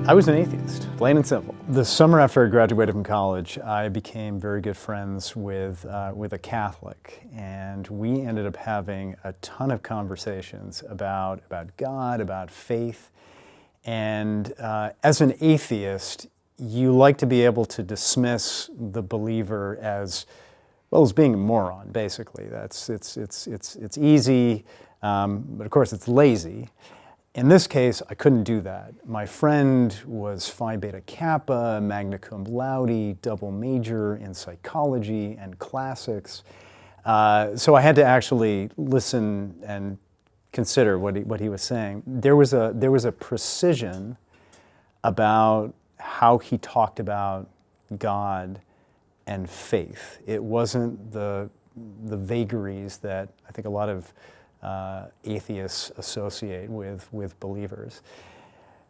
I was an atheist, plain and simple. The summer after I graduated from college, I became very good friends with a Catholic, and we ended up having a ton of conversations about God, about faith. And as an atheist, you like to be able to dismiss the believer as, well, as being a moron, basically. It's easy, but of course it's lazy. In this case, I couldn't do that. My friend was Phi Beta Kappa, magna cum laude, double major in psychology and classics. So I had to actually listen and consider what he was saying. There was a precision about how he talked about God and faith. It wasn't the vagaries that I think a lot of atheists associate with believers.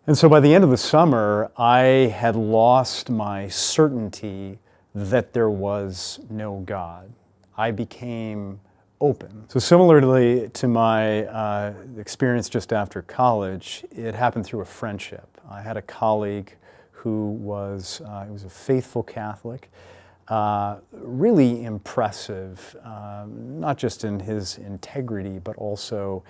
And so by the end of the summer, I had lost my certainty that there was no God. I became open. So similarly to my experience just after college, it happened through a friendship. I had a colleague who was a faithful Catholic, really impressive, not just in his integrity, but also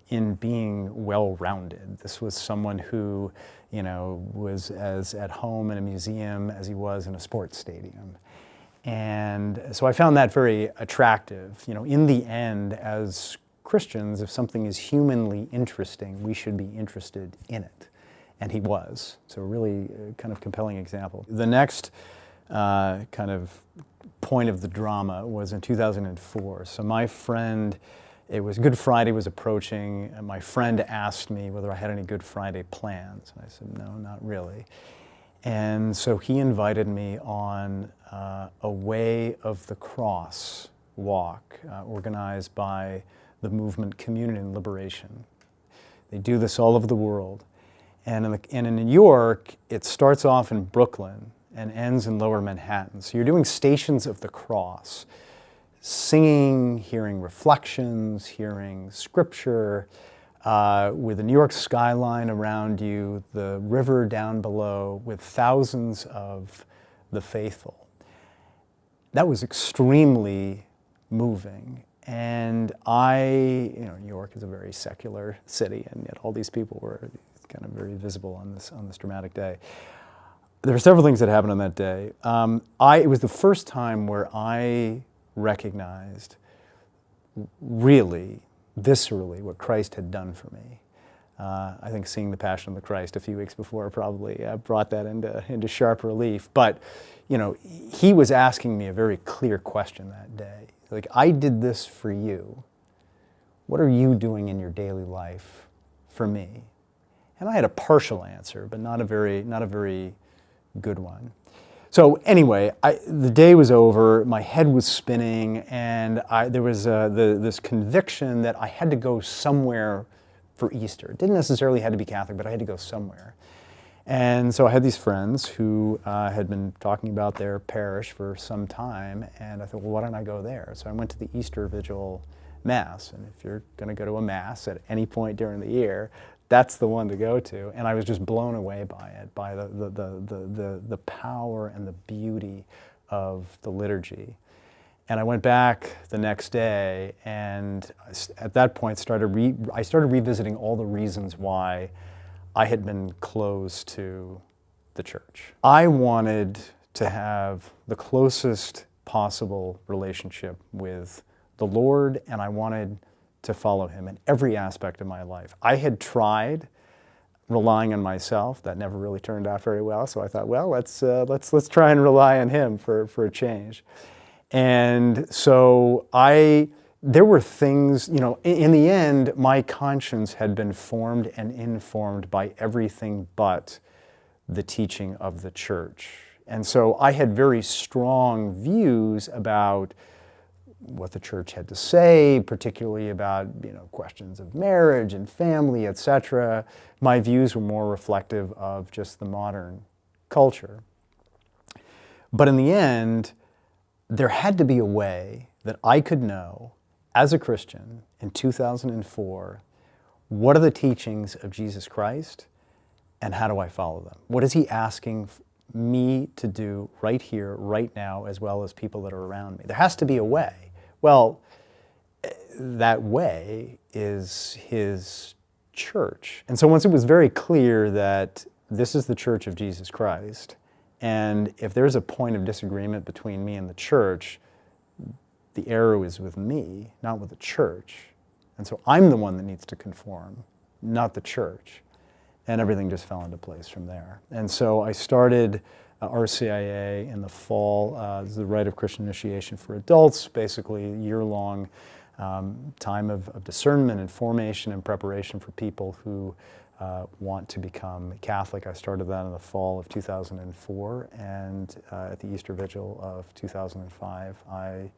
in being well-rounded. This was someone who, was as at home in a museum as he was in a sports stadium. And so I found that very attractive. In the end, as Christians, if something is humanly interesting, we should be interested in it. And he was. So really kind of compelling example. The next kind of point of the drama was in 2004. So my friend, it was Good Friday was approaching, and my friend asked me whether I had any Good Friday plans. And I said, no, not really. And so he invited me on a Way of the Cross walk organized by the movement Community and Liberation. They do this all over the world. And in New York, it starts off in Brooklyn and ends in Lower Manhattan. So you're doing Stations of the Cross, singing, hearing reflections, hearing scripture, with the New York skyline around you, the river down below, with thousands of the faithful. That was extremely moving. And New York is a very secular city, and yet all these people were kind of very visible on this dramatic day. There were several things that happened on that day. It was the first time where I recognized really, viscerally, what Christ had done for me. I think seeing the Passion of the Christ a few weeks before probably brought that into sharp relief. But, he was asking me a very clear question that day. Like, I did this for you. What are you doing in your daily life for me? And I had a partial answer, but not a very good one. So anyway, the day was over, my head was spinning, and there was this conviction that I had to go somewhere for Easter. It didn't necessarily have to be Catholic, but I had to go somewhere. And so I had these friends who had been talking about their parish for some time, and I thought, well, why don't I go there? So I went to the Easter Vigil Mass, and if you're going to go to a Mass at any point during the year, that's the one to go to, and I was just blown away by it, by the power and the beauty of the liturgy. And I went back the next day, and at that point I started revisiting all the reasons why I had been closed to the church. I wanted to have the closest possible relationship with the Lord, and I wanted to follow him in every aspect of my life. I had tried relying on myself. That never really turned out very well. So I thought, well, let's try and rely on him for a change. And so there were things, in the end, my conscience had been formed and informed by everything but the teaching of the church. And so I had very strong views about what the church had to say, particularly about questions of marriage and family, etc. My views were more reflective of just the modern culture. But in the end, there had to be a way that I could know, as a Christian in 2004, what are the teachings of Jesus Christ, and how do I follow them? What is he asking me to do right here, right now, as well as people that are around me? There has to be a way. Well, that way is his church. And so once it was very clear that this is the church of Jesus Christ, and if there's a point of disagreement between me and the church, the arrow is with me, not with the church. And so I'm the one that needs to conform, not the church. And everything just fell into place from there. And so I started RCIA in the fall. This is the Rite of Christian Initiation for Adults, basically a year-long time of discernment and formation and preparation for people who want to become Catholic. I started that in the fall of 2004, and at the Easter Vigil of 2005, I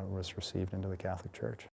was received into the Catholic Church.